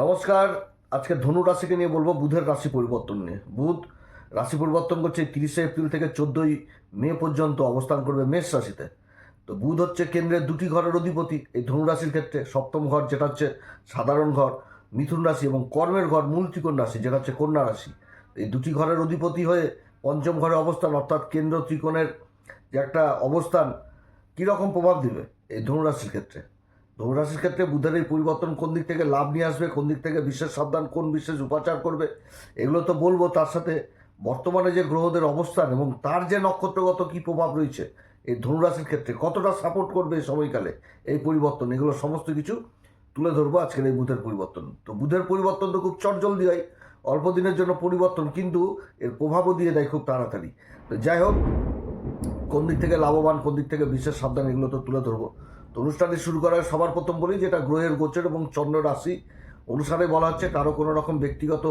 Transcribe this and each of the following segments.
নমস্কার। আজকে ধনু রাশিকে নিয়ে বলবো, বুধের রাশি পরিবর্তন নিয়ে। বুধ রাশি পরিবর্তন করছে 30 এপ্রিল থেকে 14 মে পর্যন্ত অবস্থান করবে মেষ রাশিতে। তো বুধ হচ্ছে কেন্দ্রের দুটি ঘরের অধিপতি। এই ধনু রাশির ক্ষেত্রে সপ্তম ঘর যেটা হচ্ছে সাধারণ ঘর, মিথুন রাশি, এবং কর্মের ঘর মূল ত্রিকোণ রাশি যেটা হচ্ছে কন্যা রাশি। এই দুটি ঘরের অধিপতি হয়ে পঞ্চম ঘরে অবস্থান, অর্থাৎ কেন্দ্র ত্রিকোণের যে একটা অবস্থান কীরকম প্রভাব দিবে এই ধনু রাশির ক্ষেত্রে। ধনুরাশির ক্ষেত্রে বুধের এই পরিবর্তন কোন দিক থেকে লাভ নিয়ে আসবে, কোন দিক থেকে বিশেষ সাবধান, কোন বিশেষ উপাচার করবে, এগুলো তো বলবো। তার সাথে বর্তমানে যে গ্রহদের অবস্থান এবং তার যে নক্ষত্রগত কী প্রভাব রয়েছে এই ধনুরাশির ক্ষেত্রে, কতটা সাপোর্ট করবে এই সময়কালে এই পরিবর্তন, এগুলো সমস্ত কিছু তুলে ধরবো আজকের এই বুধের পরিবর্তন। তো বুধের পরিবর্তন তো খুব চটজলদি হয়, অল্প দিনের জন্য পরিবর্তন, কিন্তু এর প্রভাবও দিয়ে দেয় খুব তাড়াতাড়ি। তো যাই হোক, কোন দিক থেকে লাভবান, কোন দিক থেকে বিশেষ সাবধান, এগুলো তো তুলে ধরবো। তো অনুষ্ঠানটি শুরু করার সবার প্রথম বলি যেটা গ্রহের গোচর এবং চন্দ্র রাশি অনুসারে বলা হচ্ছে, কারো কোনো রকম ব্যক্তিগত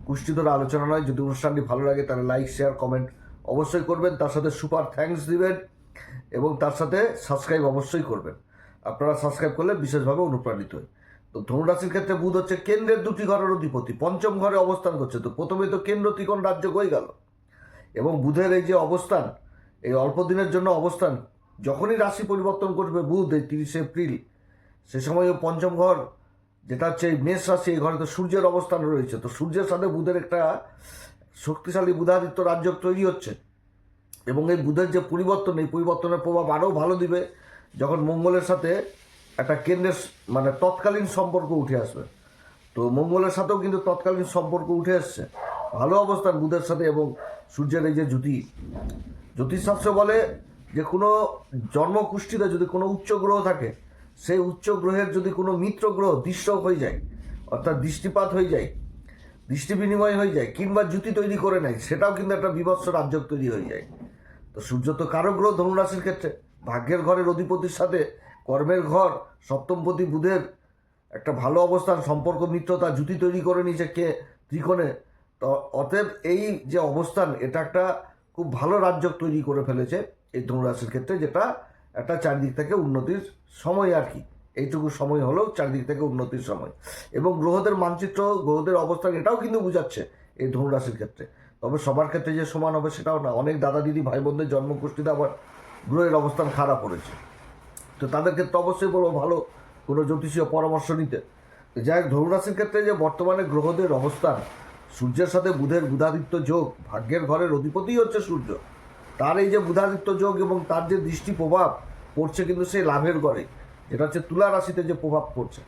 কুষ্ঠিধর আলোচনা নয়। যদি অনুষ্ঠানটি ভালো লাগে তাহলে লাইক, শেয়ার, কমেন্ট অবশ্যই করবেন, তার সাথে সুপার থ্যাঙ্কস দিবেন এবং তার সাথে সাবস্ক্রাইব অবশ্যই করবেন। আপনারা সাবস্ক্রাইব করলে বিশেষভাবে অনুপ্রাণিত হয়। তো ধনুরাশির ক্ষেত্রে বুধ হচ্ছে কেন্দ্রের দুটি ঘরের অধিপতি, পঞ্চম ঘরে অবস্থান করছে। তো প্রথমে তো কেন্দ্র ত্রিকোণ রাজ্য হয়ে গেল, এবং বুধের এই যে অবস্থান, এই অল্প দিনের জন্য অবস্থান, যখনই রাশি পরিবর্তন করবে বুধ এই 30 এপ্রিল, সে সময়ও পঞ্চম ঘর যেটা হচ্ছে এই মেষ রাশি, এই ঘরে তো সূর্যের অবস্থান রয়েছে। তো সূর্যের সাথে বুধের একটা শক্তিশালী বুধাদিত্য রাজ্য তৈরি হচ্ছে, এবং এই বুধের যে পরিবর্তন, এই পরিবর্তনের প্রভাব আরও ভালো দিবে যখন মঙ্গলের সাথে একটা কেন্দ্রের মানে তৎকালীন সম্পর্ক উঠে আসবে। তো মঙ্গলের সাথেও কিন্তু তৎকালীন সম্পর্ক উঠে আসছে, ভালো অবস্থান বুধের সাথে এবং সূর্যের এই যে জুতি। জ্যোতিষশাস্ত্র বলে যে কোনো জন্মকুষ্ঠিতে যদি কোনো উচ্চ গ্রহ থাকে, সেই উচ্চ গ্রহের যদি কোনো মিত্র গ্রহ দৃশ্য হয়ে যায়, অর্থাৎ দৃষ্টিপাত হয়ে যায়, দৃষ্টি বিনিময় হয়ে যায়, কিংবা জুতি তৈরি করে নেয়, সেটাও কিন্তু একটা বিভৎস রাজ্য তৈরি হয়ে যায়। তো সূর্য তো কারক গ্রহ ধনুরাশির ক্ষেত্রে, ভাগ্যের ঘরের অধিপতির সাথে কর্মের ঘর সপ্তমপতি বুধের একটা ভালো অবস্থান, সম্পর্ক, মিত্রতা, জুতি তৈরি করে নিয়েছে কে ত্রিকোণে। তো অতএব এই যে অবস্থান, এটা একটা খুব ভালো রাজ্য তৈরি করে ফেলেছে এই ধনুরাশির ক্ষেত্রে, যেটা একটা চারিদিক থেকে উন্নতির সময় আর কি। এইটুকু সময় হলেও চারিদিক থেকে উন্নতির সময়, এবং গ্রহদের মানচিত্র, গ্রহদের অবস্থান এটাও কিন্তু বোঝাচ্ছে এই ধনুরাশির ক্ষেত্রে। তবে সবার ক্ষেত্রে যে সমান হবে সেটাও না, অনেক দাদা দিদি ভাই বোনদের জন্মকুষ্ঠিতে আবার গ্রহের অবস্থান খারাপ পড়েছে। তো তাদের ক্ষেত্রে অবশ্যই বলবো ভালো কোনো জ্যোতিষীয় পরামর্শ নিতে। যাই হোক, ধনুরাশির ক্ষেত্রে যে বর্তমানে গ্রহদের অবস্থান, সূর্যের সাথে বুধের বুধাদিত্য যোগ, ভাগ্যের ঘরের অধিপতিই হচ্ছে সূর্য, তার এই যে বুধাদিত্য যোগ এবং তার যে দৃষ্টি প্রভাব পড়ছে কিন্তু সেই লাভের ঘরে, যেটা হচ্ছে তুলা রাশিতে যে প্রভাব পড়ছে।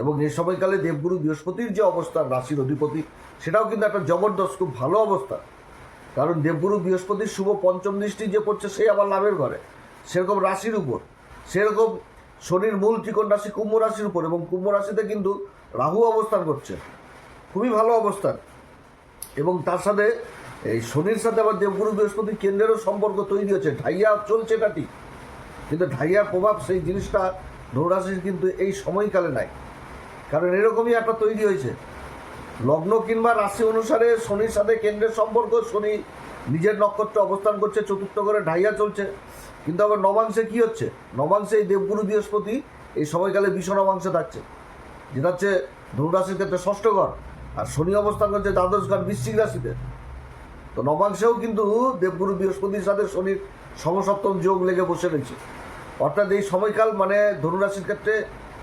এবং এই সময়কালে দেবগুরু বৃহস্পতির যে অবস্থান রাশির অধিপতি, সেটাও কিন্তু একটা জবরদস্ত খুব ভালো অবস্থা। কারণ দেবগুরু বৃহস্পতির শুভ পঞ্চম দৃষ্টি যে পড়ছে সেই আবার লাভের ঘরে, সেরকম রাশির উপর, সেরকম শনির মূল ত্রিকোণ রাশি কুম্ভ রাশির উপর, এবং কুম্ভ রাশিতে কিন্তু রাহু অবস্থান করছে, খুবই ভালো অবস্থান। এবং তার সাথে এই শনির সাথে আবার দেবগুরু বৃহস্পতি কেন্দ্রেরও সম্পর্ক তৈরি হচ্ছে। ঢাইয়া চলছে এটা ঠিক, কিন্তু ঢাইয়ার প্রভাব সেই জিনিসটা ধনুরাশির কিন্তু এই সময়কালে নাই। কারণ এরকমই একটা তৈরি হয়েছে, লগ্ন কিংবা রাশি অনুসারে শনির সাথে কেন্দ্রের সম্পর্ক, শনি নিজের নক্ষত্রে অবস্থান করছে, চতুর্থ ঘরে ঢাইয়া চলছে। কিন্তু আবার নবাংশে কি হচ্ছে, নবাংশে এই দেবগুরু বৃহস্পতি এই সময়কালে বিষ নবাংশে থাকছে, যেটা হচ্ছে ধনুরাশির ক্ষেত্রে ষষ্ঠ ঘর, আর শনি অবস্থান করছে দ্বাদশ ঘর বৃশ্চিক রাশিতে। তো নবাংশেও কিন্তু দেবগুরু বৃহস্পতির সাথে শনির সমসপ্তম যোগ লেগে বসে রয়েছে। অর্থাৎ এই সময়কাল মানে ধনুরাশির ক্ষেত্রে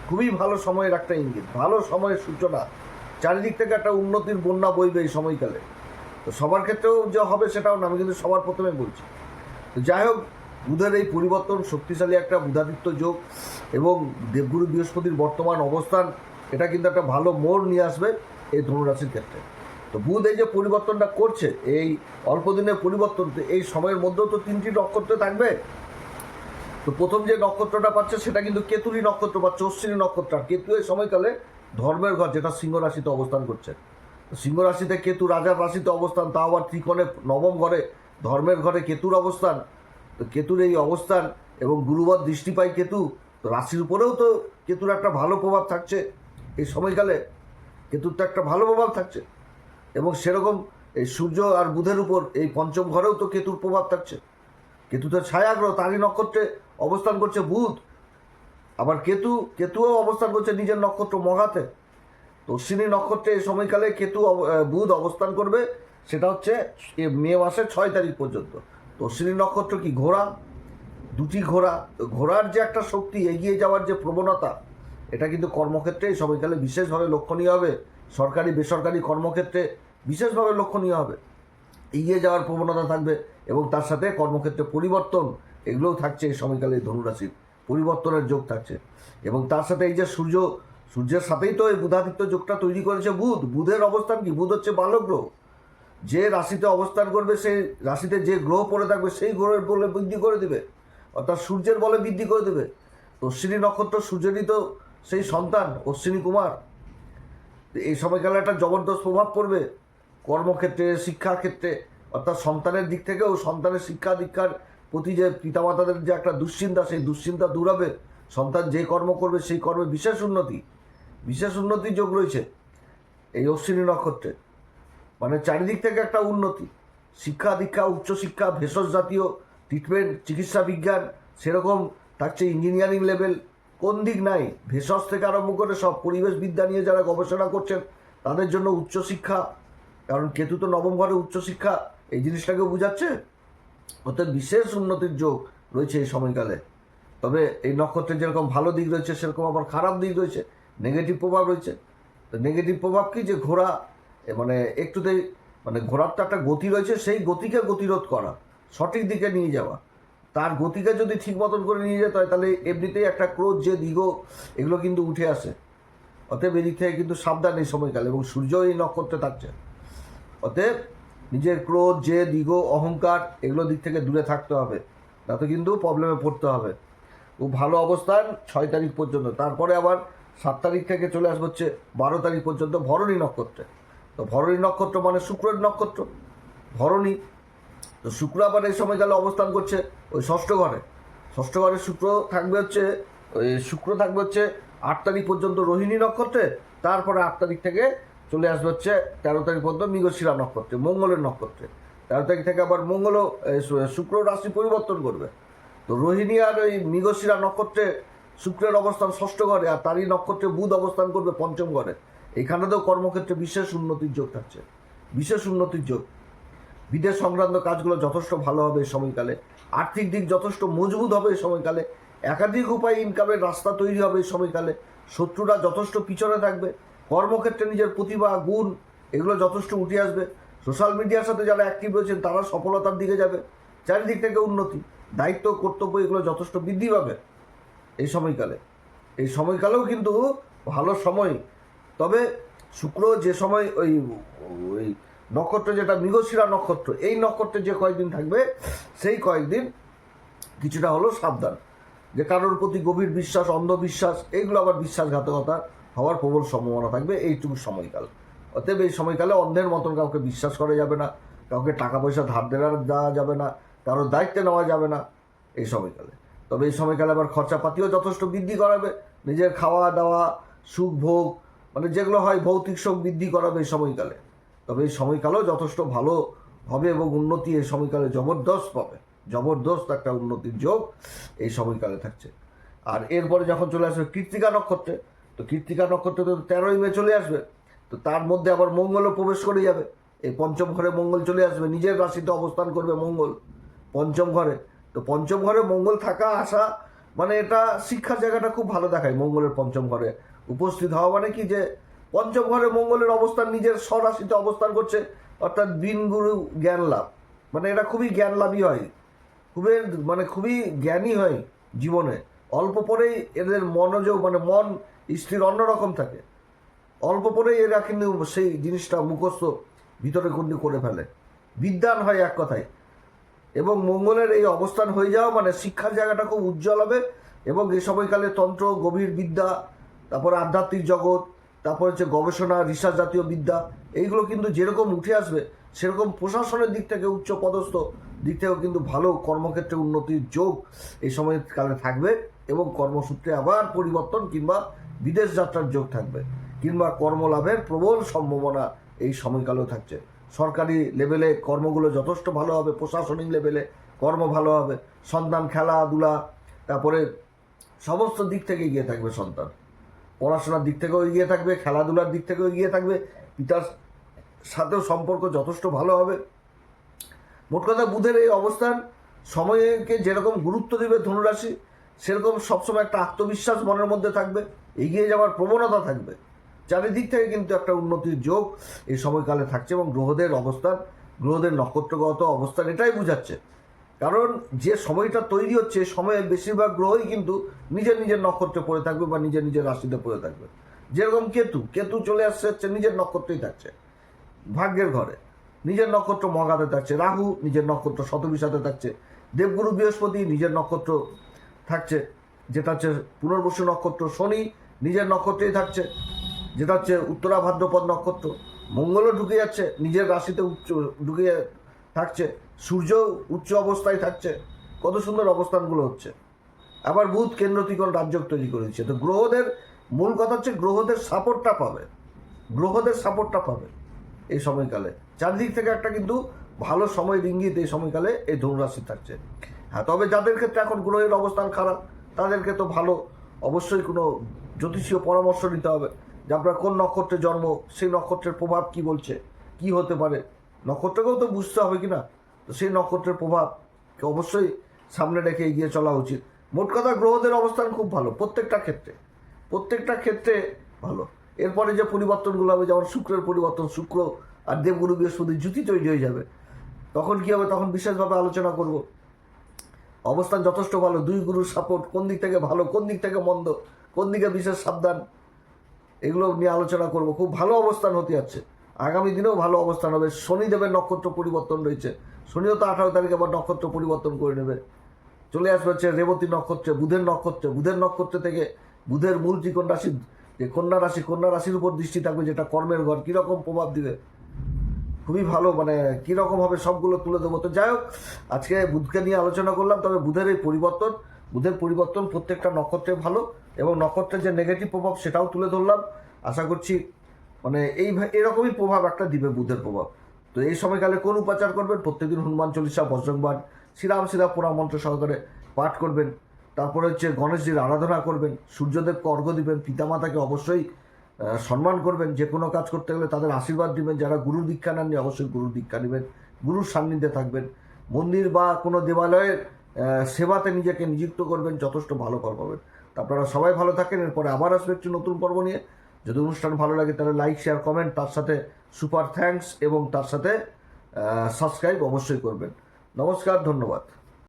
খুবই ভালো সময়ের একটা ইঙ্গিত, ভালো সময়ের সূচনা, চারিদিক থেকে একটা উন্নতির বন্যা বইবে এই সময়কালে। তো সবার ক্ষেত্রেও যে হবে সেটাও না, আমি কিন্তু সবার প্রথমে বলছি। তো যাই হোক, বুধের এই পরিবর্তন শক্তিশালী একটা বুধাদিত্য যোগ এবং দেবগুরু বৃহস্পতির বর্তমান অবস্থান, এটা কিন্তু একটা ভালো মোড় নিয়ে আসবে এই ধনুরাশির ক্ষেত্রে। তো বুধ এই যে পরিবর্তনটা করছে, এই অল্প দিনের পরিবর্তন, এই সময়ের মধ্যেও তো 3টি নক্ষত্র থাকবে। তো প্রথম যে নক্ষত্রটা পাচ্ছে সেটা কিন্তু কেতুরী নক্ষত্র বা অশ্বিনী নক্ষত্র। আর কেতু এই সময়কালে ধর্মের ঘর, যেটা সিংহ রাশিতে অবস্থান করছে। সিংহ রাশিতে কেতু রাজার রাশিতে অবস্থান, তা আবার ত্রিকোণে নবম ঘরে, ধর্মের ঘরে কেতুর অবস্থান। তো কেতুর এই অবস্থান এবং গুরুবার দৃষ্টি পায় কেতু, তো রাশির উপরেও তো কেতুর একটা ভালো প্রভাব থাকছে এই সময়কালে, কেতুর তো একটা ভালো প্রভাব থাকছে। এবং সেরকম এই সূর্য আর বুধের উপর এই পঞ্চম ঘরেও তো কেতুর প্রভাব থাকছে। কেতু তো ছায়াগ্রহ, তারই নক্ষত্রে অবস্থান করছে বুধ, আবার কেতুও অবস্থান করছে নিজের নক্ষত্র মঘাতে। তো তো অশ্বিনী নক্ষত্রে এই সময়কালে বুধ অবস্থান করবে, সেটা হচ্ছে মে মাসের 6 তারিখ পর্যন্ত। তো অশ্বিনী নক্ষত্র কি ঘোড়া, দুটি ঘোড়া, তো ঘোড়ার যে একটা শক্তি, এগিয়ে যাওয়ার যে প্রবণতা, এটা কিন্তু কর্মক্ষেত্রে এই সময়কালে বিশেষভাবে লক্ষণীয় হবে। সরকারি বেসরকারি কর্মক্ষেত্রে বিশেষভাবে লক্ষণীয় হবে, এগিয়ে যাওয়ার প্রবণতা থাকবে এবং তার সাথে কর্মক্ষেত্রে পরিবর্তন এগুলোও থাকছে। এই সময়কালে ধনুরাশির পরিবর্তনের যোগ থাকছে এবং তার সাথে এই যে সূর্যের সাথেই তো এই বুধাদিত্য যোগটা তৈরি করেছে বুধের অবস্থান কি, বুধ হচ্ছে বালক গ্রহ। যে রাশিতে অবস্থান করবে সেই রাশিতে যে গ্রহ পড়ে থাকবে সেই গ্রহের বলে বৃদ্ধি করে দেবে, অর্থাৎ সূর্যের বলে বৃদ্ধি করে দেবে। তো অশ্বিনী নক্ষত্র সূর্যেরই তো সেই সন্তান অশ্বিনী কুমার। এই সময়কালে একটা জবরদস্ত প্রভাব পড়বে কর্মক্ষেত্রে, শিক্ষাক্ষেত্রে, অর্থাৎ সন্তানের দিক থেকেও সন্তানের শিক্ষা দীক্ষার প্রতি যে পিতামাতাদের যে একটা দুশ্চিন্তা, সেই দুশ্চিন্তা দূর হবে। সন্তান যে কর্ম করবে সেই কর্মে বিশেষ উন্নতির যোগ রয়েছে এই অশ্বিনী নক্ষত্রে। মানে চারিদিক থেকে একটা উন্নতি, শিক্ষা দীক্ষা, উচ্চশিক্ষা, ভেষজ জাতীয় ট্রিটমেন্ট, চিকিৎসা বিজ্ঞান সেরকম থাকছে, ইঞ্জিনিয়ারিং লেভেল, কোন দিক নাই, ভেষজ থেকে আরম্ভ করে সব পরিবেশবিদ্যা নিয়ে যারা গবেষণা করছেন তাদের জন্য উচ্চশিক্ষা, কারণ কেতু তো নবম ঘরে উচ্চশিক্ষা, এই জিনিসটাকেও বোঝাচ্ছে। অর্থাৎ বিশেষ উন্নতির যোগ রয়েছে এই সময়কালে। তবে এই নক্ষত্রের যেরকম ভালো দিক রয়েছে সেরকম আবার খারাপ দিক রয়েছে, নেগেটিভ প্রভাব রয়েছে। তো নেগেটিভ প্রভাব কি, যে ঘোড়া মানে একটুতেই মানে ঘোড়ার তো একটা গতি রয়েছে, সেই গতিকে গতিরোধ করা, সঠিক দিকে নিয়ে যাওয়া, তার গতিকে যদি ঠিক মতন করে নিয়ে যেতে হয় তাহলে এমনিতেই একটা ক্রোধ, যে দিগো, এগুলো কিন্তু উঠে আসে। অতএব এদিক থেকে কিন্তু সাবধান এই সময়কালে, এবং সূর্য এই নক্ষত্রে থাকছে। অতএব নিজের ক্রোধ, যে দিগো, অহংকার, এগুলো দিক থেকে দূরে থাকতে হবে, তাতে কিন্তু প্রবলেমে পড়তে হবে। খুব ভালো অবস্থান 6 তারিখ পর্যন্ত, তারপরে আবার 7 তারিখ থেকে চলে আসবে হচ্ছে 12 তারিখ পর্যন্ত ভরণী নক্ষত্রে। তো ভরণী নক্ষত্র মানে শুক্রের নক্ষত্র, ভরণী। তো শুক্র আবার এই সময়কালে অবস্থান করছে ওই ষষ্ঠ ঘরে শুক্র থাকবে হচ্ছে 8 তারিখ পর্যন্ত রোহিণী নক্ষত্রে, তারপরে 8 তারিখ থেকে চলে আসবে হচ্ছে 13 তারিখ পর্যন্ত মৃগশিরা নক্ষত্রে, মঙ্গলের নক্ষত্রে। 13 তারিখ থেকে আবার শুক্র রাশি পরিবর্তন করবে। তো রোহিণী আর ওই মৃগশিরা নক্ষত্রে শুক্রের অবস্থান ষষ্ঠ ঘরে, আর তারই নক্ষত্রে বুধ অবস্থান করবে পঞ্চম ঘরে। এইখানেতেও কর্মক্ষেত্রে বিশেষ উন্নতির যোগ থাকছে, বিশেষ উন্নতির যোগ। বিদেশ সংক্রান্ত কাজগুলো যথেষ্ট ভালো হবে এই সময়কালে, আর্থিক দিক যথেষ্ট মজবুত হবে এই সময়কালে, একাধিক উপায়ে ইনকামের রাস্তা তৈরি হবে এই সময়কালে, শত্রুরা যথেষ্ট পিছনে থাকবে, কর্মক্ষেত্রে নিজের প্রতিভা, গুণ, এগুলো যথেষ্ট উঠে আসবে। সোশ্যাল মিডিয়ার সাথে যারা অ্যাক্টিভ রয়েছেন তারা সফলতার দিকে যাবে, চারিদিক থেকে উন্নতি, দায়িত্ব, কর্তব্য, এগুলো যথেষ্ট বৃদ্ধি পাবে এই সময়কালে। এই সময়কালেও কিন্তু ভালো সময়। তবে শুক্র যে সময় ওই নক্ষত্র, যেটা মৃগশিরা নক্ষত্র, এই নক্ষত্রে যে কয়েকদিন থাকবে সেই কয়েকদিন কিছুটা হলেও সাবধান, যে কারোর প্রতি গভীর বিশ্বাস, অন্ধবিশ্বাস, এইগুলো আবার বিশ্বাসঘাতকতা হওয়ার প্রবল সম্ভাবনা থাকবে এইটুকু সময়কাল। অতএব এই সময়কালে অন্ধের মতন কাউকে বিশ্বাস করা যাবে না, কাউকে টাকা পয়সা ধার দেওয়া যাবে না, কারোর দায়িত্বে নেওয়া যাবে না এই সময়কালে। তবে এই সময়কালে আবার খরচাপাতিও যথেষ্ট বৃদ্ধি করাবে, নিজের খাওয়া দাওয়া, সুখ ভোগ, মানে যেগুলো হয় ভৌতিক শোক বৃদ্ধি করাবে এই সময়কালে। তবে এই সময়কালেও যথেষ্ট ভালো হবে এবং উন্নতি এই সময়কালে জবরদস্ত পাবে, জবরদস্ত একটা উন্নতির যোগ এই সময়কালে থাকছে। আর এরপরে যখন চলে আসবে কৃত্তিকা নক্ষত্রে, তো কৃত্তিকা নক্ষত্রে তো 13ই মে চলে আসবে। তো তার মধ্যে আবার মঙ্গলও প্রবেশ করে যাবে, এই পঞ্চম ঘরে মঙ্গল চলে আসবে, নিজের রাশিতে অবস্থান করবে মঙ্গল পঞ্চম ঘরে। তো পঞ্চম ঘরে মঙ্গল থাকা আসা মানে এটা শিক্ষার জায়গাটা খুব ভালো দেখায়। মঙ্গলের পঞ্চম ঘরে উপস্থিত হওয়া মানে কি, যে পঞ্চম ঘরে মঙ্গলের অবস্থান নিজের স্বরাশিতে অবস্থান করছে, অর্থাৎ বিনগুরু জ্ঞান লাভ, মানে এটা খুবই জ্ঞান লাভই হয়, খুবই জ্ঞানী হয় জীবনে। অল্প পরেই এদের মনোযোগ, মানে মন স্থির অন্যরকম থাকে, অল্প পরেই এরা কিন্তু সেই জিনিসটা মুখস্থ ভিতরে কিন্তু করে ফেলে, বিদ্বান হয় এক কথায়। এবং মঙ্গলের এই অবস্থান হয়ে যাওয়া মানে শিক্ষার জায়গাটা খুব উজ্জ্বল হবে। এবং এই সময়কালে তন্ত্র, গভীর বিদ্যা, তারপরে আধ্যাত্মিক জগৎ, তারপর হচ্ছে গবেষণা, রিসার্চ জাতীয় বিদ্যা, এইগুলো কিন্তু যেরকম উঠে আসবে, সেরকম প্রশাসনের দিক থেকে, উচ্চ পদস্থ দিক থেকেও কিন্তু ভালো কর্মক্ষেত্রে উন্নতির যোগ এই সময়কালে থাকবে। এবং কর্মসূত্রে আবার পরিবর্তন কিংবা বিদেশ যাত্রার যোগ থাকবে, কিংবা কর্মলাভের প্রবল সম্ভাবনা এই সময়কালেও থাকছে। সরকারি লেভেলে কর্মগুলো যথেষ্ট ভালো হবে, প্রশাসনিক লেভেলে কর্ম ভালো হবে, সন্তান খেলাধুলা, তারপরে সমস্ত দিক থেকে এগিয়ে থাকবে সন্তান। পড়াশোনার দিক থেকেও এগিয়ে থাকবে, খেলাধুলার দিক থেকেও এগিয়ে থাকবে, পিতার সাথেও সম্পর্ক যথেষ্ট ভালো হবে। মোট কথা বুধের এই অবস্থান সময়কে যেরকম গুরুত্ব দেবে ধনুরাশি, সেরকম সবসময় একটা আত্মবিশ্বাস মনের মধ্যে থাকবে, এগিয়ে যাওয়ার প্রবণতা থাকবে। চারিদিক থেকে কিন্তু একটা উন্নতির যোগ এই সময়কালে থাকছে এবং গ্রহদের অবস্থান, গ্রহদের নক্ষত্রগত অবস্থান এটাই বোঝাচ্ছে। কারণ যে সময়টা তৈরি হচ্ছে সময়ে বেশিরভাগ গ্রহই কিন্তু নিজের নিজের নক্ষত্রে পড়ে থাকবে বা নিজের নিজের রাশিতে পড়ে থাকবে। যেরকম কেতু চলে আসছে হচ্ছে নিজের নক্ষত্রেই থাকছে, ভাগ্যের ঘরে নিজের নক্ষত্র মগাতে থাকছে, রাহু নিজের নক্ষত্র শতবিশাতে থাকছে, দেবগুরু বৃহস্পতি নিজের নক্ষত্র থাকছে যেটা হচ্ছে পুনর্বসু নক্ষত্র, শনি নিজের নক্ষত্রেই থাকছে যেটা হচ্ছে উত্তরা ভাদ্রপদ নক্ষত্র, মঙ্গলও ঢুকে যাচ্ছে নিজের রাশিতে ঢুকে থাকছে, সূর্য উচ্চ অবস্থায় থাকছে। কত সুন্দর অবস্থানগুলো হচ্ছে। আবার বুধ কেন্দ্র ত্রিকোণ রাজযোগ তৈরি করে দিচ্ছে। তো গ্রহদের মূল কথা হচ্ছে গ্রহদের সাপোর্টটা পাবে এই সময়কালে। চারদিক থেকে একটা কিন্তু ভালো সময় ইঙ্গিত এই সময়কালে এই ধনুরাশি থাকছে। হ্যাঁ, তবে যাদের ক্ষেত্রে এখন গ্রহের অবস্থান খারাপ তাদেরকে তো ভালো অবশ্যই কোনো জ্যোতিষীয় পরামর্শ নিতে হবে যে আপনার কোন নক্ষত্রে জন্ম, সেই নক্ষত্রের প্রভাব কি বলছে, কি হতে পারে, নক্ষত্রকেও তো বুঝতে হবে কি না। তো সেই নক্ষত্রের প্রভাবকে অবশ্যই সামনে রেখে এগিয়ে চলা উচিত। মোট কথা গ্রহদের অবস্থান খুব ভালো প্রত্যেকটা ক্ষেত্রে ভালো। এরপরে যে পরিবর্তনগুলো হবে, যেমন শুক্রের পরিবর্তন, শুক্র আর দেবগুরু বৃহস্পতি জুতি তৈরি হয়ে যাবে, তখন কি হবে তখন বিশেষভাবে আলোচনা করব। অবস্থান যথেষ্ট ভালো, দুই গুরুর সাপোর্ট, কোন দিক থেকে ভালো, কোন দিক থেকে মন্দ, কোন দিকে বিশেষ সাবধান, এগুলো নিয়ে আলোচনা করব। খুব ভালো অবস্থান হতে যাচ্ছে, আগামী দিনেও ভালো অবস্থান হবে। শনিদেবের নক্ষত্র পরিবর্তন রয়েছে, শনিও তো 18 তারিখে আবার নক্ষত্র পরিবর্তন করে নেবে, চলে আসবে হচ্ছে রেবতী নক্ষত্রে, বুধের নক্ষত্র থেকে বুধের মূল ত্রিকোণ রাশি যে কন্যা রাশির উপর দৃষ্টি থাকবে, যেটা কর্মের ঘর, কীরকম প্রভাব দিবে খুবই ভালো, মানে কীরকম হবে সবগুলো তুলে দেবো। তো যাই হোক, আজকে বুধকে নিয়ে আলোচনা করলাম। তবে বুধের পরিবর্তন প্রত্যেকটা নক্ষত্রে ভালো, এবং নক্ষত্রের যে নেগেটিভ প্রভাব সেটাও তুলে ধরলাম। আশা করছি মানে এরকমই প্রভাব একটা দিবে বুধের প্রভাব। তো এই সময়কালে কোন উপাচার করবেন? প্রত্যেকদিন হনুমান চল্লিশা, বজ্রংবাণ, শ্রীরাম পোড়া মন্ত্র সহকারে পাঠ করবেন। তারপরে হচ্ছে গণেশজির আরাধনা করবেন, সূর্যদেবকে অর্ঘ্য দিবেন, পিতামাতাকে অবশ্যই সম্মান করবেন। যে কোনো কাজ করতে গেলে তাদের আশীর্বাদ দিবেন। যারা গুরুর দীক্ষা নেননি অবশ্যই গুরুর দীক্ষা নেবেন, গুরুর সান্নিধ্যে থাকবেন, মন্দির বা কোনো দেবালয়ের সেবাতে নিজেকে নিযুক্ত করবেন, যথেষ্ট ভালো ফল পাবেন। আপনারা সবাই ভালো থাকেন। এরপরে আবার আসবে একটি নতুন পর্ব নিয়ে। যদি অনুষ্ঠান ভালো লাগে তাহলে লাইক, শেয়ার, কমেন্ট, তার সাথে সুপার থ্যাঙ্কস এবং তার সাথে সাবস্ক্রাইব অবশ্যই করবেন। নমস্কার, ধন্যবাদ।